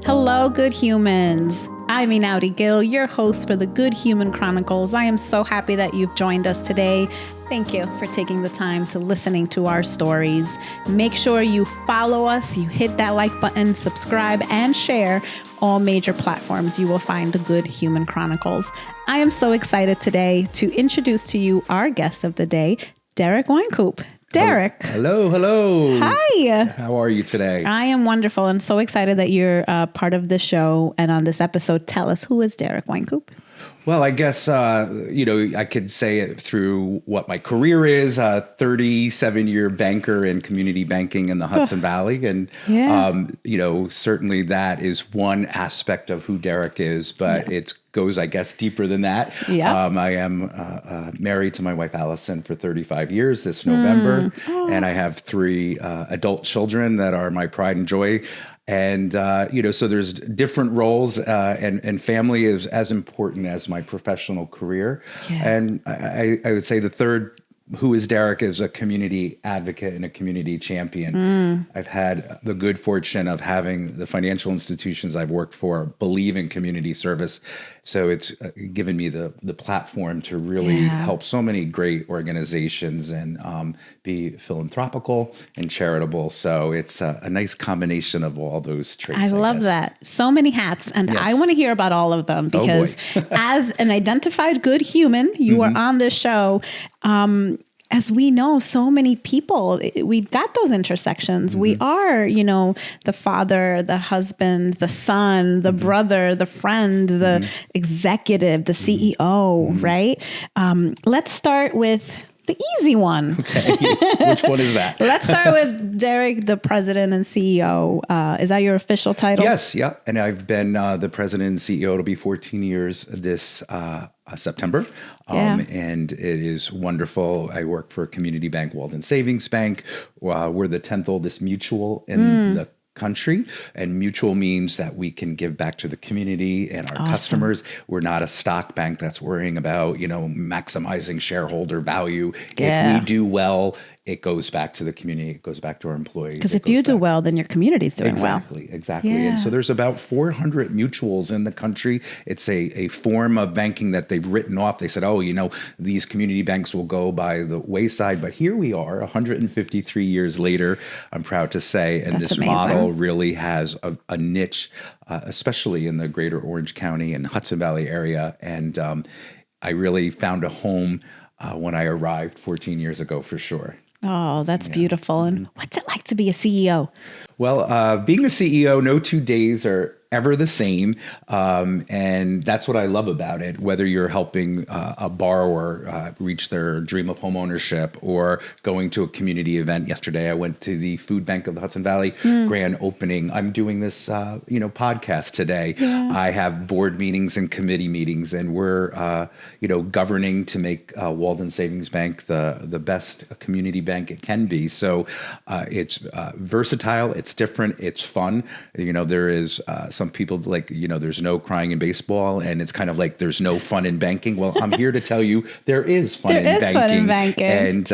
Hello, good humans. I'm Inaudi Gill, your host for the Good Human Chronicles. I am so happy that you've joined us today. Thank you for taking the time to listening to our stories. Make sure you follow us, you hit that like button, subscribe, and share all major platforms. You will find the Good Human Chronicles. I am so excited today to introduce to you our guest of the day, Derrik Wynkoop. Derrik. Hello. Hi. How are you today? I am wonderful and so excited that you're part of the show. And on this episode, tell us, who is Derrik Wynkoop? Well, I guess, I could say it through what my career is, 37-year banker in community banking in the Hudson Valley. And, certainly that is one aspect of who Derrik is, but it goes, I guess, deeper than that. Yeah. I am married to my wife, Allison, for 35 years this November. And I have 3 adult children that are my pride and joy. And, so there's different roles and family is as important as my professional career. Yeah. And I would say the third, who is Derrik, is a community advocate and a community champion. I've had the good fortune of having the financial institutions I've worked for believe in community service. So it's given me the platform to really help so many great organizations and be philanthropical and charitable. So it's a nice combination of all those traits. I love that. So many hats. And I want to hear about all of them because as an identified good human, you are on this show. As we know, so many people, we've got those intersections. We are, the father, the husband, the son, the brother, the friend, the executive, the CEO, right? Let's start with the easy one. Okay. Which one is that? Let's start with Derrik, the president and CEO. Is that your official title? Yes. Yeah. And I've been the president and CEO. It'll be 14 years this September. And it is wonderful. I work for a community bank, Walden Savings Bank. We're the 10th oldest mutual in the country, and mutual means that we can give back to the community and our customers. We're not a stock bank that's worrying about, maximizing shareholder value. If we do well, it goes back to the community. It goes back to our employees. Because if you do well, then your community's doing well. Exactly. Yeah. And so there's about 400 mutuals in the country. It's a form of banking that they've written off. They said, these community banks will go by the wayside. But here we are, 153 years later, I'm proud to say. And this model really has a niche, especially in the greater Orange County and Hudson Valley area. And I really found a home when I arrived 14 years ago, for sure. Oh, that's beautiful. And what's it like to be a CEO? Well, being a CEO, no 2 days are ever the same. And that's what I love about it, whether you're helping a borrower reach their dream of home ownership or going to a community event. Yesterday, I went to the Food Bank of the Hudson Valley grand opening. I'm doing this, podcast today. Yeah. I have board meetings and committee meetings, and we're, governing to make Walden Savings Bank the best community bank it can be. So it's versatile. It's different. It's fun. There is some people there's no crying in baseball, and it's kind of like there's no fun in banking. Well, I'm here to tell you there is fun in banking. And,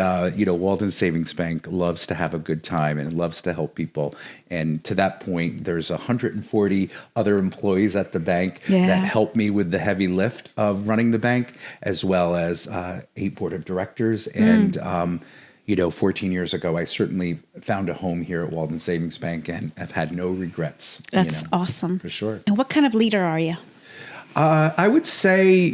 Walden Savings Bank loves to have a good time and loves to help people. And to that point, there's 140 other employees at the bank that help me with the heavy lift of running the bank, as well as 8 board of directors. And, 14 years ago, I certainly found a home here at Walden Savings Bank and have had no regrets. That's awesome. For sure. And what kind of leader are you? I would say,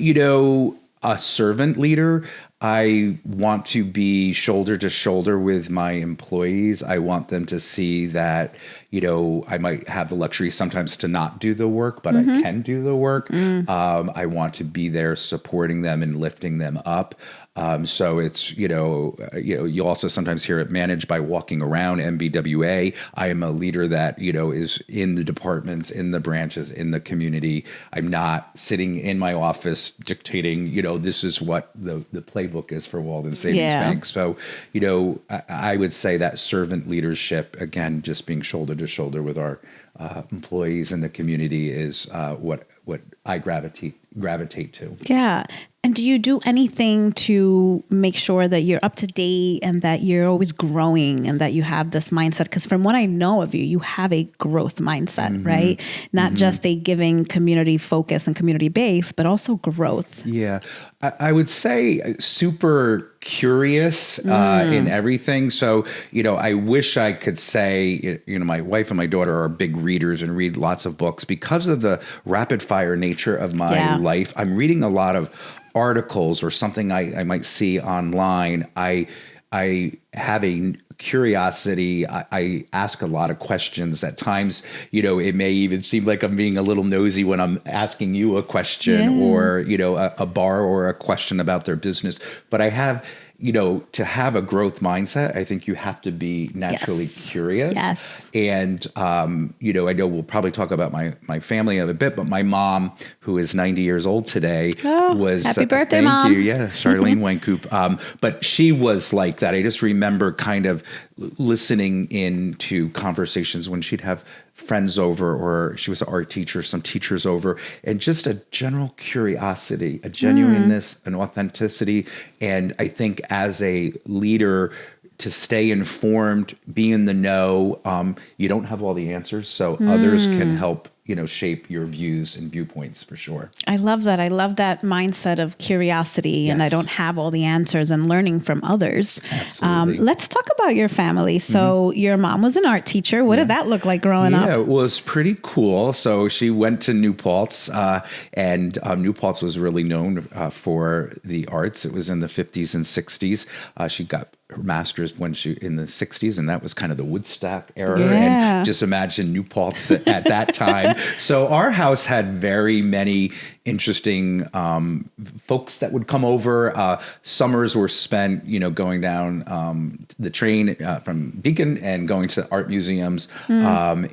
a servant leader. I want to be shoulder to shoulder with my employees. I want them to see that, I might have the luxury sometimes to not do the work, but I can do the work. I want to be there supporting them and lifting them up. So it's, you also sometimes hear it managed by walking around MBWA. I am a leader that, is in the departments, in the branches, in the community. I'm not sitting in my office dictating, this is what the playbook is for Walden Savings Bank. So, I would say that servant leadership, again, just being shoulder to shoulder with our employees in the community is what what I gravitate to. Yeah. And do you do anything to make sure that you're up to date and that you're always growing and that you have this mindset? Because from what I know of you, you have a growth mindset, right? Not just a giving community focus and community base, but also growth. Yeah. I would say super curious in everything. So, I wish I could say, my wife and my daughter are big readers and read lots of books. Because of the rapid fire nature of my life, I'm reading a lot of articles or something I might see online. I have a curiosity. I ask a lot of questions. At times, it may even seem like I'm being a little nosy when I'm asking you a question or, a bar or a question about their business. But I have, to have a growth mindset, I think you have to be naturally curious. Yes. And, I know we'll probably talk about my family in a bit, but my mom, who is 90 years old today, was... Happy birthday, thank Mom. you. Yeah, Charlene Wynkoop. But she was like that. I just remember kind of listening into conversations when she'd have friends over, or she was an art teacher, some teachers over, and just a general curiosity, a genuineness, an authenticity. And I think as a leader, to stay informed, be in the know, you don't have all the answers, so others can help shape your views and viewpoints for sure. I love that. I love that mindset of curiosity and I don't have all the answers and learning from others. Absolutely. Let's talk about your family. So your mom was an art teacher. What did that look like growing up? Yeah, it was pretty cool. So she went to New Paltz, and New Paltz was really known for the arts. It was in the 50s and 60s. She got her master's in the 60s, and that was kind of the Woodstock era. And just imagine New Paltz at that time. So our house had very many interesting folks that would come over. Summers were spent, going down the train from Beacon and going to art museums. I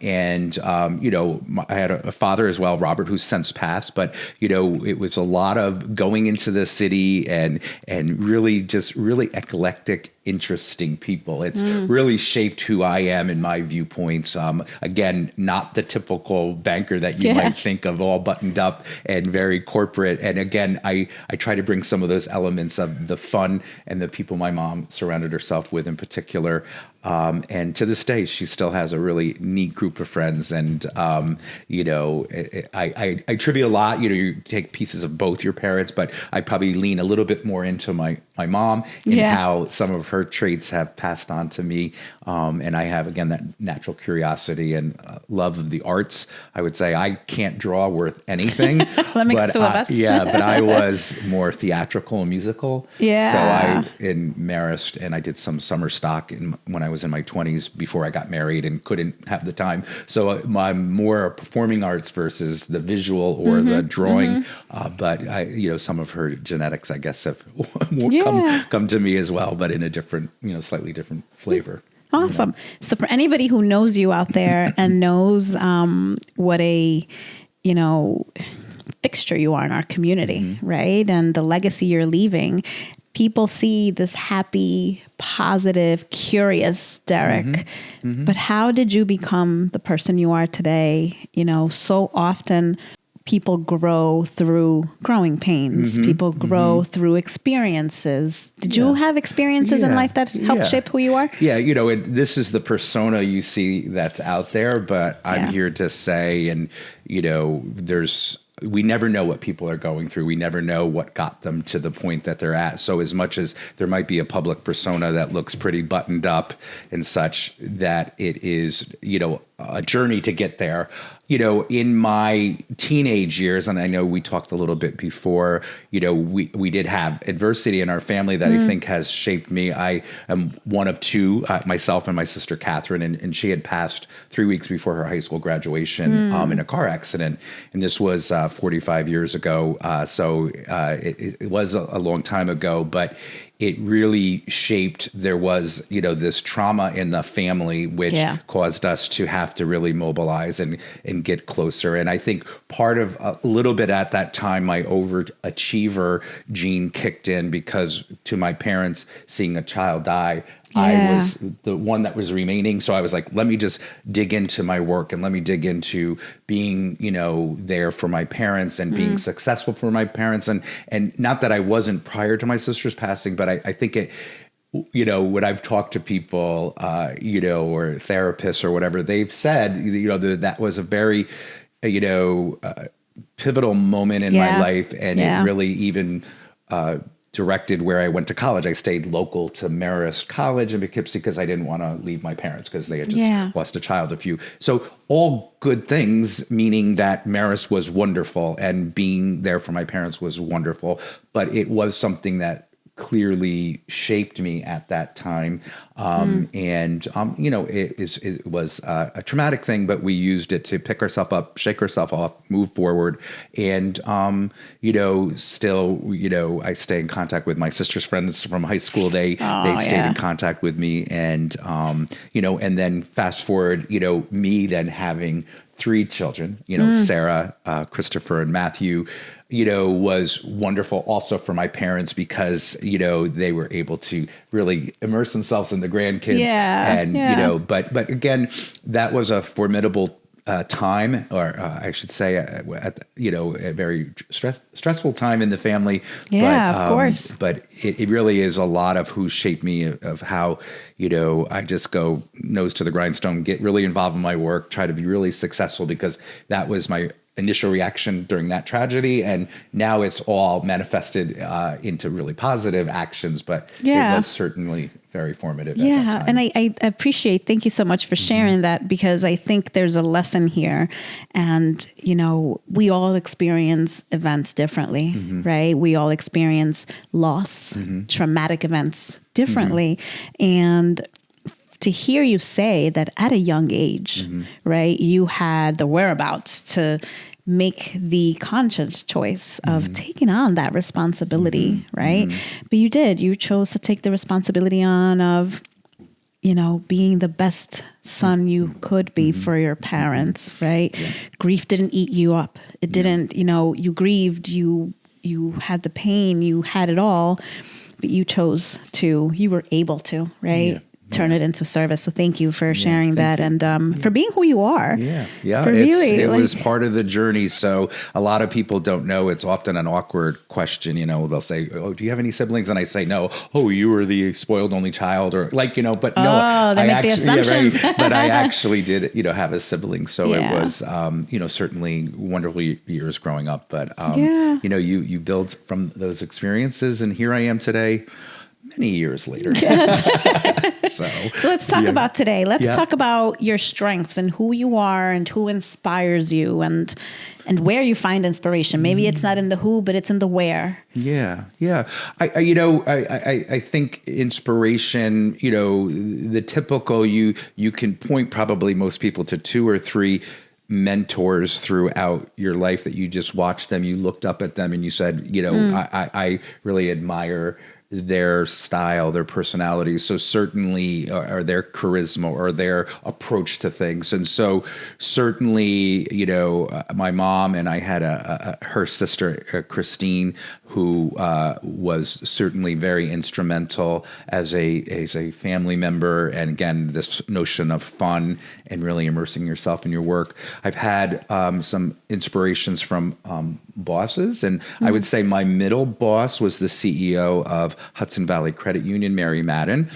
had a father as well, Robert, who's since passed. But it was a lot of going into the city and really eclectic, interesting people. It's really shaped who I am in my viewpoints. Again, not the typical banker that you might think of, all buttoned up and very corporate. And again, I try to bring some of those elements of the fun and the people my mom surrounded herself with in particular. And to this day, she still has a really neat group of friends. And, I attribute a lot, you take pieces of both your parents, but I probably lean a little bit more into my mom and how some of her traits have passed on to me. And I have, again, that natural curiosity and love of the arts. I would say I can't draw worth anything. That makes two of us. But I was more theatrical and musical. Yeah. So I in Marist, and I did some summer stock when I was in my 20s before I got married and couldn't have the time. So I'm more performing arts versus the visual or the drawing. But some of her genetics, I guess, have come to me as well, but in a different, slightly different flavor. Awesome. So for anybody who knows you out there and knows what a, fixture you are in our community, right? And the legacy you're leaving, people see this happy, positive, curious Derrik. But how did you become the person you are today? So often people grow through growing pains. People grow through experiences. Did you have experiences in life that helped shape who you are? Yeah, this is the persona you see that's out there, but I'm here to say, and, we never know what people are going through. We never know what got them to the point that they're at. So as much as there might be a public persona that looks pretty buttoned up and such, that it is, a journey to get there. In my teenage years, and I know we talked a little bit before, we did have adversity in our family that I think has shaped me. I am one of two, myself and my sister Catherine, and she had passed 3 weeks before her high school graduation in a car accident. And this was 45 years ago. So it was a long time ago, but it really shaped, there was, this trauma in the family, which caused us to have to really mobilize and get closer. And I think part of a little bit at that time, my overachiever gene kicked in, because to my parents, seeing a child die, I was the one that was remaining. So I was like, let me just dig into my work and let me dig into being, there for my parents and being successful for my parents. And not that I wasn't prior to my sister's passing, but I think it, when I've talked to people, or therapists or whatever, they've said, that was a very, pivotal moment in my life. And it really even directed where I went to college. I stayed local to Marist College in Poughkeepsie because I didn't want to leave my parents because they had just lost a child So all good things, meaning that Marist was wonderful and being there for my parents was wonderful. But it was something that clearly shaped me at that time. It was a traumatic thing, but we used it to pick ourselves up, shake ourselves off, move forward. And, still, I stay in contact with my sister's friends from high school. They stayed in contact with me. And, and then fast forward, me then having 3 children, Sarah, Christopher, and Matthew, was wonderful also for my parents because, they were able to really immerse themselves in the grandkids. But again, that was a formidable time, or I should say, a very stressful time in the family. Of course. But it really is a lot of who shaped me, of how, I just go nose to the grindstone, get really involved in my work, try to be really successful because that was my initial reaction during that tragedy. And now it's all manifested into really positive actions, but it was certainly very formative at that time. And I appreciate, thank you so much for sharing that, because I think there's a lesson here. And, we all experience events differently, right? We all experience loss, traumatic events differently. And to hear you say that at a young age, right, you had the whereabouts to make the conscious choice of taking on that responsibility, right? But you did. You chose to take the responsibility on of, being the best son you could be for your parents, right? Yeah. Grief didn't eat you up. It didn't, you grieved, you had the pain, you had it all, but you were able to, right? Yeah. Turn it into service. So thank you for sharing that and for being who you are. Yeah. It was part of the journey. So a lot of people don't know. It's often an awkward question. They'll say, "Oh, do you have any siblings?" And I say, "No." "Oh, you were the spoiled only child," or but no. They make the assumptions. But I actually did, have a sibling. So it was, certainly wonderful years growing up. But you build from those experiences, and here I am today, many years later. Yes. So let's talk about today. Let's talk about your strengths and who you are and who inspires you and where you find inspiration. Maybe it's not in the who, but it's in the where. Yeah. I think inspiration, the typical, you can point probably most people to 2 or 3 mentors throughout your life that you just watched them, you looked up at them and you said, I really admire their style, their personality. So certainly, or their charisma or their approach to things. And so certainly, my mom and I had her sister, Christine, who was certainly very instrumental as a family member. And again, this notion of fun and really immersing yourself in your work. I've had some inspirations from bosses. And I would say my middle boss was the CEO of Hudson Valley Credit Union, Mary Madden.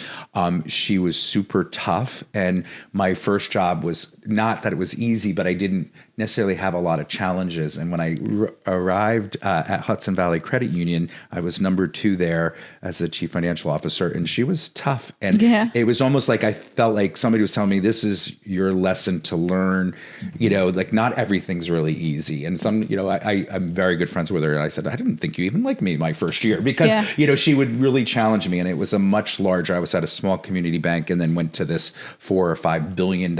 She was super tough. And my first job was not that it was easy, but I didn't necessarily have a lot of challenges. And when I arrived at Hudson Valley Credit Union, I was number 2 there as the chief financial officer. And she was tough. And it was almost like I felt like somebody was telling me, this is your lesson to learn, like not everything's really easy. And I'm very good friends with her. And I said, I didn't think you even liked me my first year because, she would really challenge me. And it was a much larger, I was at a small community bank and then went to this $4 or $5 billion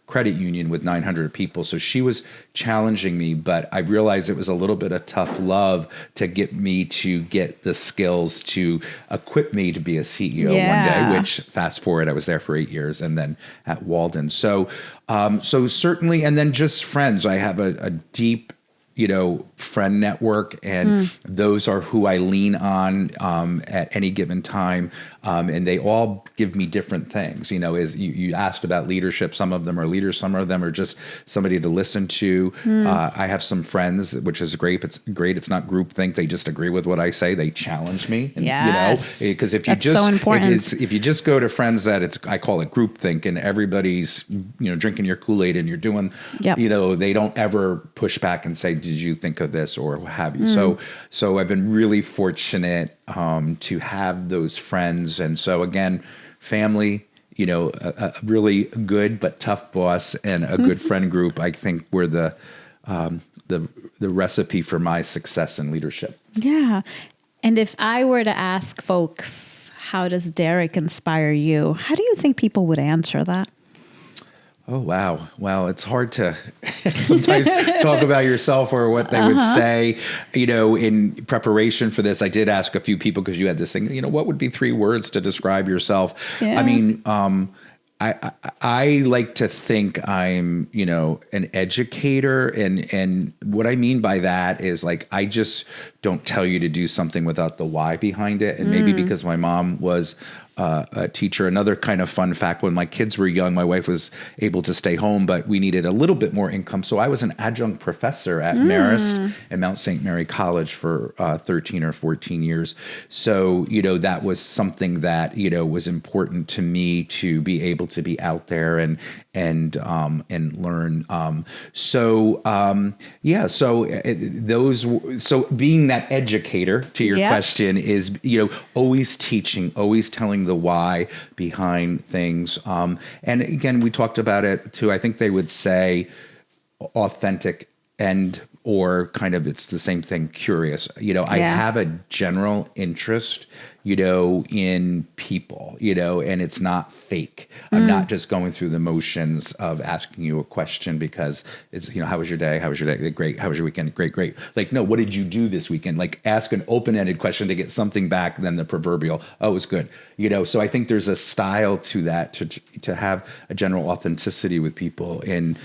credit union with 900 people. So she was challenging me, but I realized it was a little bit of tough love to get me to get the skills to equip me to be a CEO one day, which fast forward, I was there for 8 years and then at Walden. So certainly, and then just friends. I have a deep friend network, and those are who I lean on at any given time. And they all give me different things. As you asked about leadership, some of them are leaders, some of them are just somebody to listen to. I have some friends, which is great. It's great. It's not groupthink. They just agree with what I say. They challenge me. And, yes. Because if you That's so important. if you just go to friends that I call it groupthink, and everybody's drinking your Kool-Aid and you're doing, they don't ever push back and say, did you think of this or what have you? So I've been really fortunate to have those friends. And so again, family, a really good but tough boss and a good friend group, I think were the recipe for my success in leadership. Yeah. And if I were to ask folks, how does Derrik inspire you? How do you think people would answer that? Oh, wow. Well, it's hard to sometimes talk about yourself or what they would say. In preparation for this, I did ask a few people, because you had this thing, what would be 3 words to describe yourself? Yeah. I mean, I like to think I'm, an educator. And what I mean by that is, like, I just don't tell you to do something without the why behind it. And maybe because my mom was a teacher. Another kind of fun fact, when my kids were young, my wife was able to stay home, but we needed a little bit more income. So I was an adjunct professor at Marist and Mount St. Mary College for 13 or 14 years. So, that was something that, was important to me, to be able to be out there and learn. So being that educator, to your question, is, always teaching, always telling the why behind things. And again, we talked about it too. I think they would say authentic or kind of, it's the same thing, curious. I have a general interest, in people, and it's not fake. I'm not just going through the motions of asking you a question because it's, how was your day? How was your day? Great. How was your weekend? Great. Like, no, what did you do this weekend? Like, ask an open-ended question to get something back than the proverbial, oh, it was good. So I think there's a style to that, to have a general authenticity with people, and,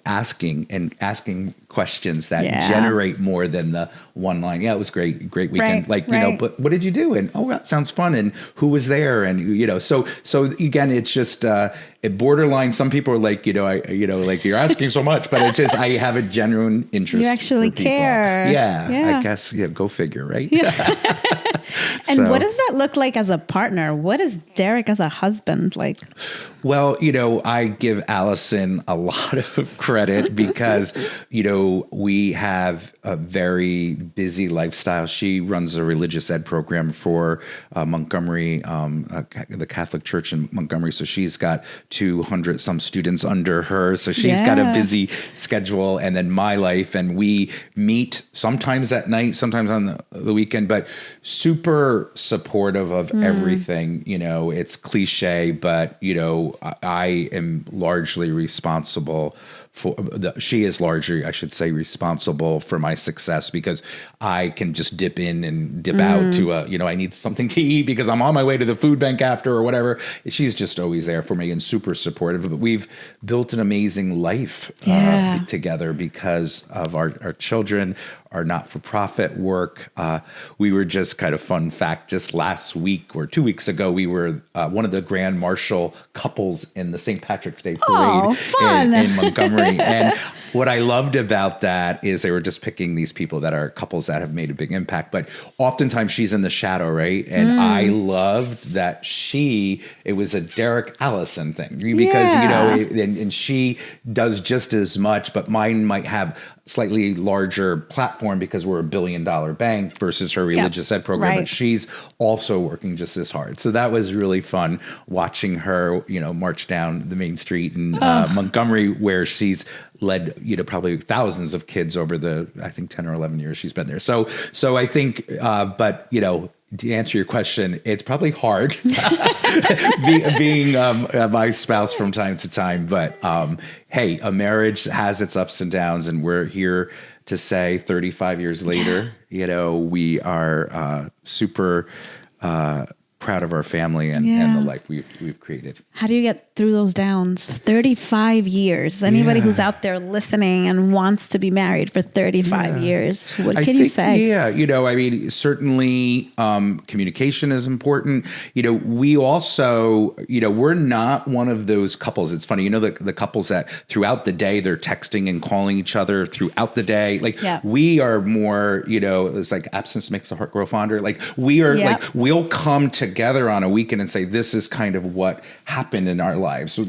asking questions that generate more than the one line. Yeah, it was great weekend. But what did you do? And, oh, that sounds fun. And who was there? And, so again, it's just, it borderline. Some people are like, like, you're asking so much, but it's just, I have a genuine interest. You actually care. Yeah. I guess, go figure, right? Yeah. And what does that look like as a partner? What is Derrik as a husband like? Well, I give Allison a lot of credit because, we have a very busy lifestyle. She runs a religious ed program for Montgomery, the Catholic Church in Montgomery. So she's got 200 some students under her. So she's got a busy schedule. And then my life, and we meet sometimes at night, sometimes on the weekend, but super supportive of everything. It's cliche, but, I am largely responsible she is largely, I should say, responsible for my success, because I can just dip in and dip out to I need something to eat because I'm on my way to the food bank after or whatever. She's just always there for me and super supportive. But we've built an amazing life together because of our children, our not-for-profit work. We were just, kind of fun fact, just last week or 2 weeks ago, we were one of the Grand Marshal couples in the St. Patrick's Day Parade in Montgomery. And what I loved about that is they were just picking these people that are couples that have made a big impact. But oftentimes she's in the shadow, right? And I loved that it was a Derrik Allison thing, because, and she does just as much, but mine might have slightly larger platform because we're $1 billion bank versus her religious ed program, but she's also working just as hard. So that was really fun watching her, march down the main street in Montgomery, where she's led, probably thousands of kids over the, I think 10 or 11 years she's been there. So I think, but, to answer your question, it's probably hard being my spouse from time to time. But hey, a marriage has its ups and downs, and we're here to say 35 years later, we are super proud of our family and the life we've created. How do you get through those downs? 35 years. Anybody who's out there listening and wants to be married for 35 years, what can you say? Yeah, I mean, certainly communication is important. We also, we're not one of those couples. It's funny, the couples that throughout the day they're texting and calling each other throughout the day. We are more, it's like absence makes the heart grow fonder. We are we'll come together on a weekend and say, this is kind of what happened in our lives. So we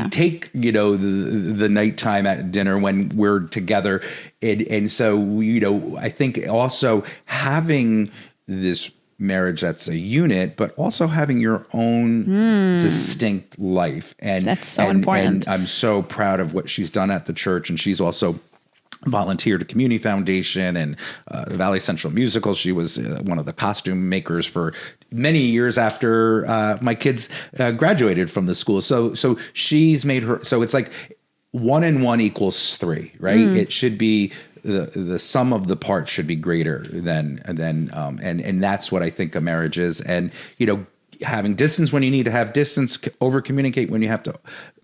take, the nighttime at dinner when we're together. And so, I think also having this marriage that's a unit, but also having your own distinct life. And that's so important. And I'm so proud of what she's done at the church. And she's also volunteered at Community Foundation and the Valley Central Musical. She was one of the costume makers for many years after my kids graduated from the school. So she's made her, so it's like 1 and 1 equals 3, right? It should be the sum of the parts should be greater than and that's what I think a marriage is. And, having distance when you need to have distance, over communicate when you have to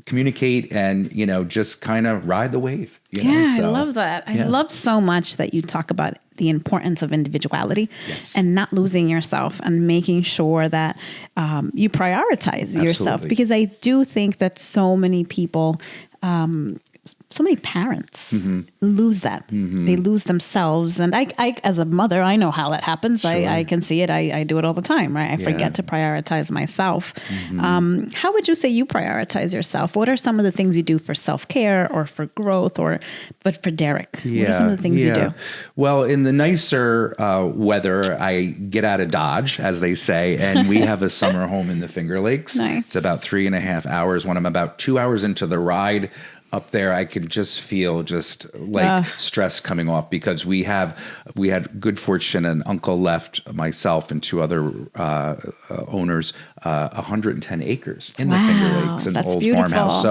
communicate, and, just kind of ride the wave. I love that. I love so much that you talk about the importance of individuality and not losing yourself and making sure that you prioritize yourself, because I do think that so many people, so many parents lose that. They lose themselves. And I, as a mother, I know how that happens. Sure. I can see it. I do it all the time, right? I forget to prioritize myself. How would you say you prioritize yourself? What are some of the things you do for self-care or for growth, but for Derrik? What are some of the things you do? Well, in the nicer weather, I get out of Dodge, as they say, and we have a summer home in the Finger Lakes. Nice. It's about 3.5 hours. When I'm about 2 hours into the ride up there, I could just feel stress coming off, because we had good fortune. An uncle left myself and 2 other owners 110 acres in the Finger Lakes, an old farmhouse.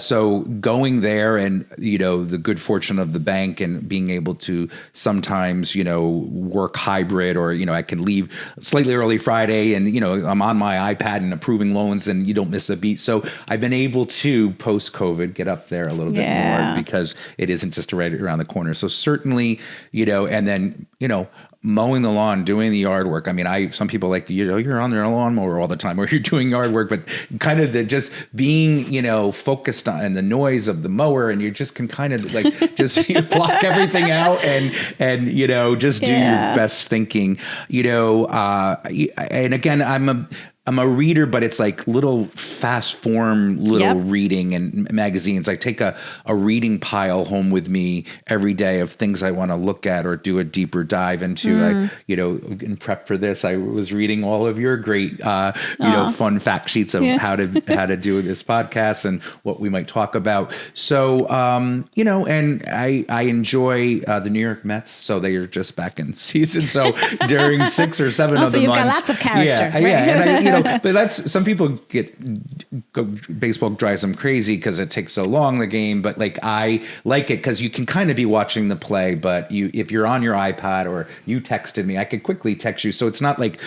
So going there, and the good fortune of the bank and being able to sometimes work hybrid, or I can leave slightly early Friday, and I'm on my iPad and approving loans, and you don't miss a beat. So I've been able to, post COVID, get up there a little bit more, because it isn't just right around the corner. So certainly, and then mowing the lawn, doing the yard work. I mean, some people you're on their lawnmower all the time, or you're doing yard work, but kind of just being, focused on the noise of the mower, and you just can kind of just block everything out and just do your best thinking, and again, I'm a reader, but it's like little fast form reading and magazines. I take a reading pile home with me every day of things I want to look at or do a deeper dive into. In prep for this, I was reading all of your great, fun fact sheets of how to do this podcast and what we might talk about. So, and I enjoy the New York Mets. So they are just back in season. So during 6 or 7 of the months, you've got lots of character. And but that's, some people baseball drives them crazy because it takes so long, the game. But I like it because you can kind of be watching the play, but if you're on your iPad or you texted me, I could quickly text you. So it's not like,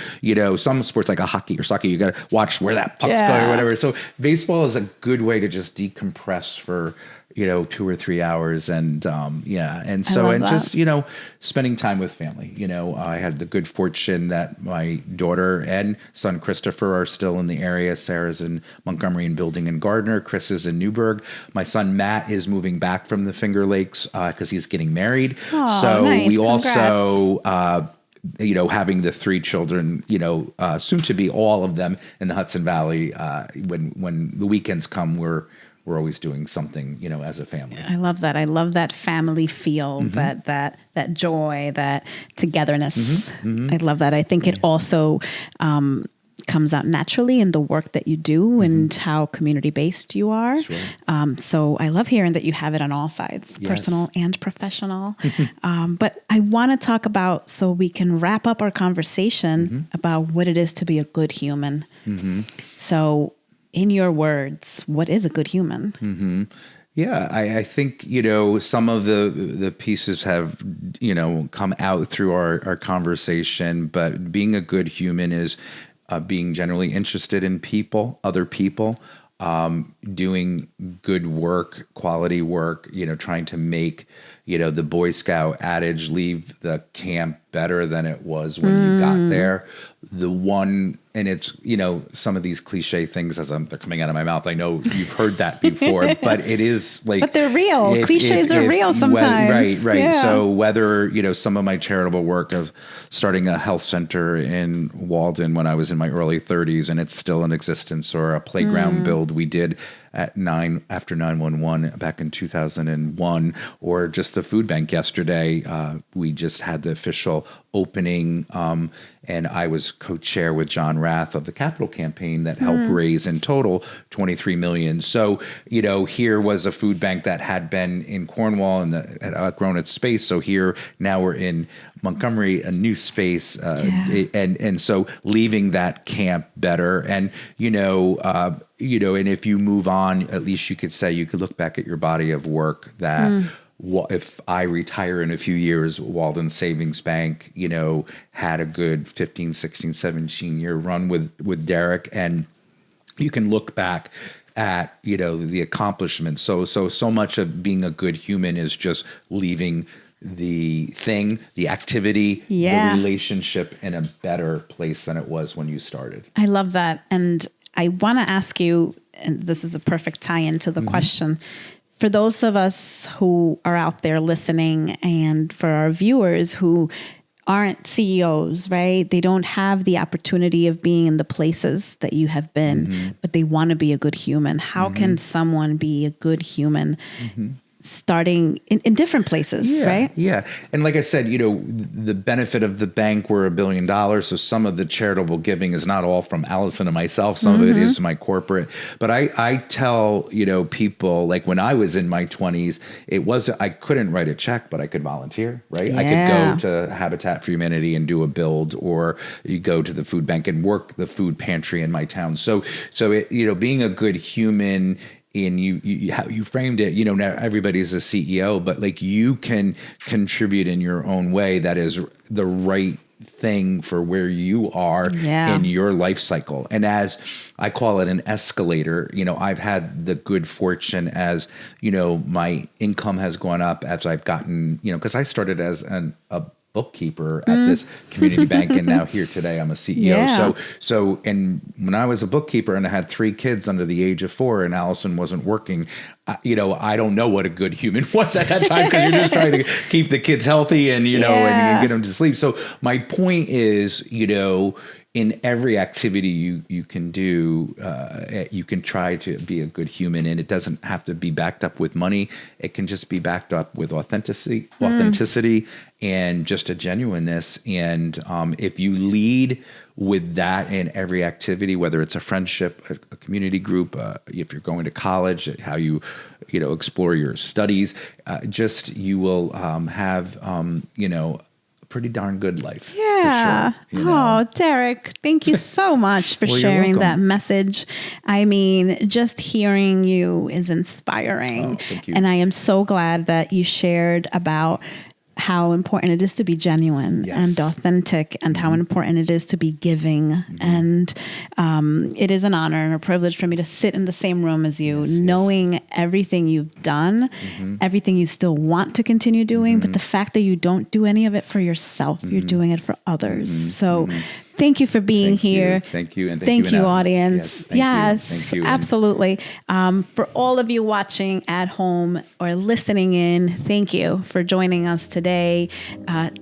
some sports like a hockey or soccer, you got to watch where that puck's going or whatever. So baseball is a good way to just decompress for 2 or 3 hours. And just, spending time with family. I had the good fortune that my daughter and son Christopher are still in the area. Sarah's in Montgomery and Building and Gardner. Chris is in Newburgh. My son Matt is moving back from the Finger Lakes because he's getting married. Oh, so nice. We Congrats. Also, having the 3 children, soon to be all of them in the Hudson Valley. When the weekends come, we're always doing something, as a family. I love that. I love that family feel, that joy, that togetherness. I love that. I think it also comes out naturally in the work that you do and how community-based you are. Sure. So I love hearing that you have it on all sides, personal and professional. But I want to talk about, so we can wrap up our conversation about what it is to be a good human. So in your words, what is a good human? Yeah, I think, some of the pieces have, come out through our conversation, but being a good human is being generally interested in people, other people, doing good work, quality work, trying to make, the Boy Scout adage, leave the camp better than it was when you got there. And it's, some of these cliche things they're coming out of my mouth. I know you've heard that before, but it is like, but they're real. Cliches are real sometimes. Right. Yeah. So whether, some of my charitable work of starting a health center in Walden when I was in my early 30s and it's still in existence, or a playground build we did after 9/11 back in 2001, or just the food bank yesterday. We just had the official opening, and I was co-chair with John Rath of the Capital Campaign that helped raise in total $23 million. So, here was a food bank that had been in Cornwall and had outgrown its space. So now we're in Montgomery, a new space, and so leaving that camp better. And, and if you move on, at least you could look back at your body of work that if I retire in a few years, Walden Savings Bank, had a good 15, 16, 17-year run with Derrik, and you can look back at, the accomplishments. So much of being a good human is just leaving the thing, the activity, the relationship in a better place than it was when you started. I love that. And I want to ask you, and this is a perfect tie-in to the question, for those of us who are out there listening, and for our viewers who aren't CEOs, right? They don't have the opportunity of being in the places that you have been, but they want to be a good human. How can someone be a good human starting in different places, right? Yeah. And like I said, the benefit of the bank, we're $1 billion. So some of the charitable giving is not all from Allison and myself. Some of it is my corporate. But I tell, people, like when I was in my 20s, I couldn't write a check, but I could volunteer, right? Yeah. I could go to Habitat for Humanity and do a build, or you go to the food bank and work the food pantry in my town. So it, being a good human, and you how you framed it, now everybody's a CEO, but like you can contribute in your own way that is the right thing for where you are in your life cycle. And as I call it, an escalator, I've had the good fortune as, my income has gone up as I've gotten, because I started as a bookkeeper at this community bank, and now here today I'm a CEO. Yeah. So and when I was a bookkeeper and I had 3 kids under the age of 4 and Allison wasn't working, I don't know what a good human was at that time, because you're just trying to keep the kids healthy and and get them to sleep. So my point is, in every activity you can do, you can try to be a good human, and it doesn't have to be backed up with money. It can just be backed up with authenticity, and just a genuineness. And if you lead with that in every activity, whether it's a friendship, a community group, if you're going to college, how you explore your studies, you will have pretty darn good life. Yeah. For sure, Oh, Derrik, thank you so much for sharing that message. I mean, just hearing you is inspiring. Oh, thank you. And I am so glad that you shared about how important it is to be genuine and authentic, and how important it is to be giving. And it is an honor and a privilege for me to sit in the same room as you, knowing everything you've done, everything you still want to continue doing, but the fact that you don't do any of it for yourself, you're doing it for others. So thank you for being here. Thank you. And thank you, audience. Yes, thank you. Absolutely. For all of you watching at home or listening in, thank you for joining us today.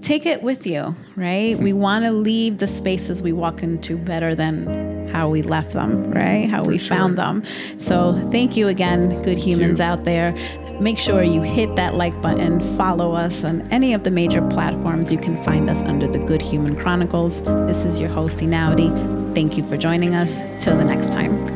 Take it with you, right? We want to leave the spaces we walk into better than how we left them, right? How we found them. So thank you again, good humans out there. Make sure you hit that like button, follow us on any of the major platforms. You can find us under the Good Human Chronicles. This is your host, Inaudi. Thank you for joining us. Till the next time.